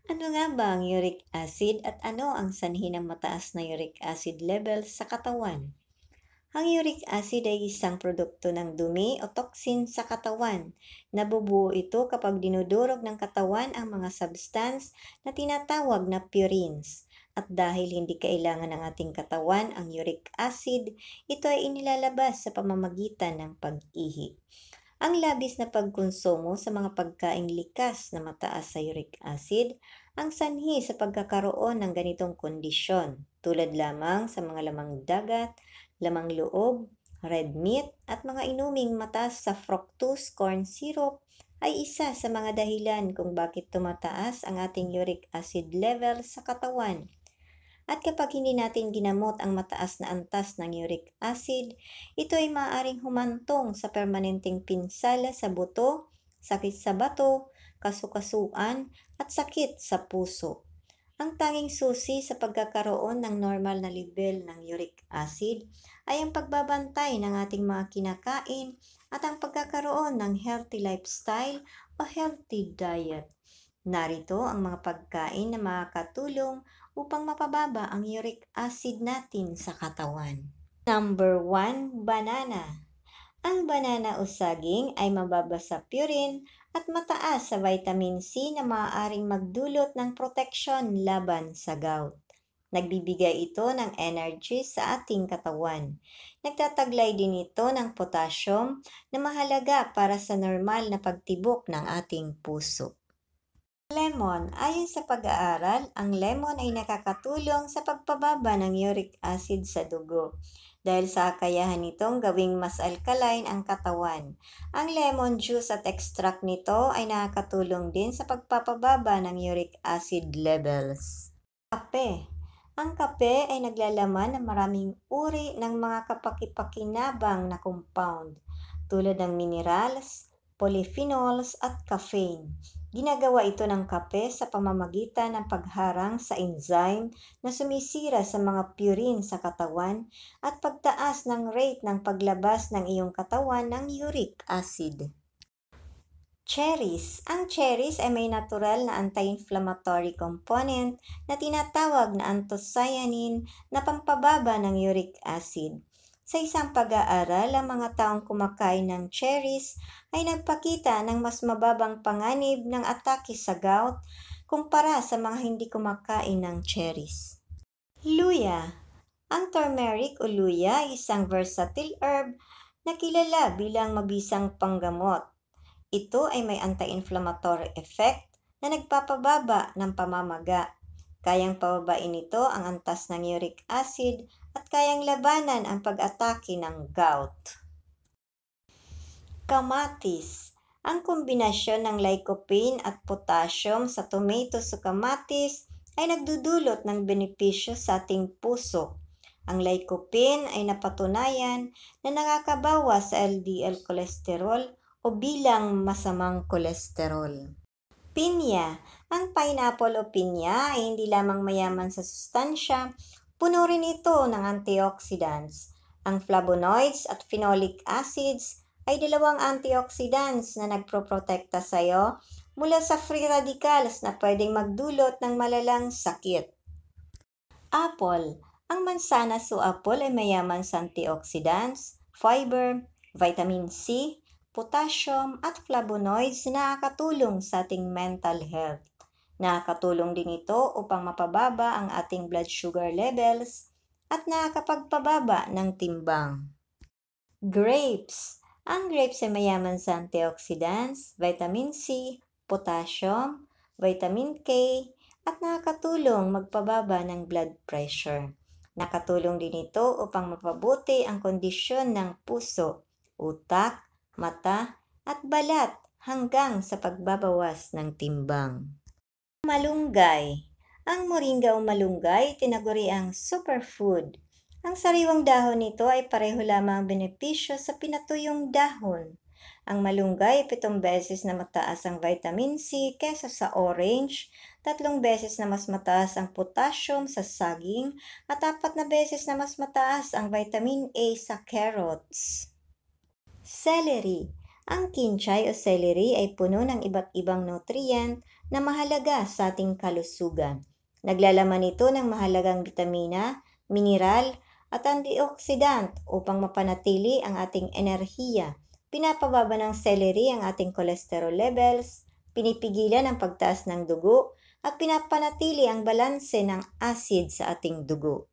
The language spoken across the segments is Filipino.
Ano nga ba ang uric acid at ano ang sanhi ng mataas na uric acid level sa katawan? Ang uric acid ay isang produkto ng dumi o toxin sa katawan. Nabubuo ito kapag dinudurog ng katawan ang mga substance na tinatawag na purines. At dahil hindi kailangan ng ating katawan ang uric acid, ito ay inilalabas sa pamamagitan ng pag-ihi. Ang labis na pagkonsumo sa mga pagkaing likas na mataas sa uric acid ang sanhi sa pagkakaroon ng ganitong kondisyon, tulad lamang sa mga lamang dagat, lamang loob, red meat at mga inuming mataas sa fructose corn syrup ay isa sa mga dahilan kung bakit tumataas ang ating uric acid level sa katawan. At kapag hindi natin ginamot ang mataas na antas ng uric acid, ito ay maaaring humantong sa permanenteng pinsala sa buto, sakit sa bato, kasukasuan, at sakit sa puso. Ang tanging susi sa pagkakaroon ng normal na level ng uric acid ay ang pagbabantay ng ating mga kinakain at ang pagkakaroon ng healthy lifestyle o healthy diet. Narito ang mga pagkain na makakatulong upang mapababa ang uric acid natin sa katawan. Number 1, banana. Ang banana o saging ay mababa sa purine at mataas sa vitamin C na maaaring magdulot ng proteksyon laban sa gout. Nagbibigay ito ng energy sa ating katawan. Nagtataglay din ito ng potassium na mahalaga para sa normal na pagtibok ng ating puso. Lemon. Ayon sa pag-aaral, ang lemon ay nakakatulong sa pagpababa ng uric acid sa dugo dahil sa kakayahan nitong gawing mas alkaline ang katawan. Ang lemon juice at extract nito ay nakakatulong din sa pagpapababa ng uric acid levels. Kape. Ang kape ay naglalaman ng maraming uri ng mga kapakipakinabang na compound tulad ng minerals, polyphenols at caffeine. Ginagawa ito ng kape sa pamamagitan ng pagharang sa enzyme na sumisira sa mga purine sa katawan at pagtaas ng rate ng paglabas ng iyong katawan ng uric acid. Cherries. Ang cherries ay may natural na anti-inflammatory component na tinatawag na anthocyanin na pampababa ng uric acid. Sa isang pag-aaral, ang mga taong kumakain ng cherries ay nagpakita ng mas mababang panganib ng atake sa gout kumpara sa mga hindi kumakain ng cherries. Luya. Ang turmeric o luya ay isang versatile herb na kilala bilang mabisang panggamot. Ito ay may anti-inflammatory effect na nagpapababa ng pamamaga. Kayang pababain nito ang antas ng uric acid at kayang labanan ang pag-atake ng gout. Kamatis. Ang kombinasyon ng lycopene at potassium sa tomatoes o kamatis ay nagdudulot ng benepisyo sa ating puso. Ang lycopene ay napatunayan na nakakabawas sa LDL cholesterol o bilang masamang kolesterol. Pinya. Ang pineapple o pinya ay hindi lamang mayaman sa sustansya, puno rin ito ng antioxidants. Ang flavonoids at phenolic acids ay dalawang antioxidants na nagproprotekta sa iyo mula sa free radicals na pwedeng magdulot ng malalang sakit. Apple. Ang mansanas o apple ay mayaman sa antioxidants, fiber, vitamin C, potassium at flavonoids na nakakatulong sa ating mental health. Nakakatulong din ito upang mapababa ang ating blood sugar levels at nakakapagpababa ng timbang. Grapes. Ang grapes ay mayaman sa antioxidants, vitamin C, potassium, vitamin K, at nakakatulong magpababa ng blood pressure. Nakatulong din ito upang mapabuti ang kondisyon ng puso, utak, mata, at balat hanggang sa pagbabawas ng timbang. Malunggay. Ang moringa o malunggay tinaguri ang superfood. Ang sariwang dahon nito ay pareho lamang ang benepisyo sa pinatuyong dahon. Ang malunggay 7 beses na mataas ang vitamin C kesa sa orange, 3 beses na mas mataas ang potassium sa saging, at 4 na beses na mas mataas ang vitamin A sa carrots. Celery. Ang kinchay o celery ay puno ng iba't ibang nutrient na mahalaga sa ating kalusugan. Naglalaman ito ng mahalagang bitamina, mineral, at antioxidant upang mapanatili ang ating enerhiya. Pinapababa ng celery ang ating cholesterol levels, pinipigilan ang pagtaas ng dugo, at pinapanatili ang balanse ng acid sa ating dugo.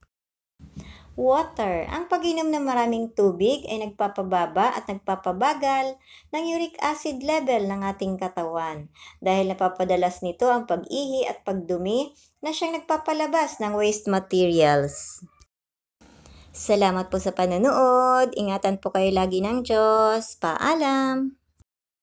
Water. Ang pag-inom ng maraming tubig ay nagpapababa at nagpapabagal ng uric acid level ng ating katawan dahil napapadalas nito ang pag-ihi at pagdumi na siyang nagpapalabas ng waste materials. Salamat po sa panonood. Ingatan po kayo lagi ng Diyos. Paalam!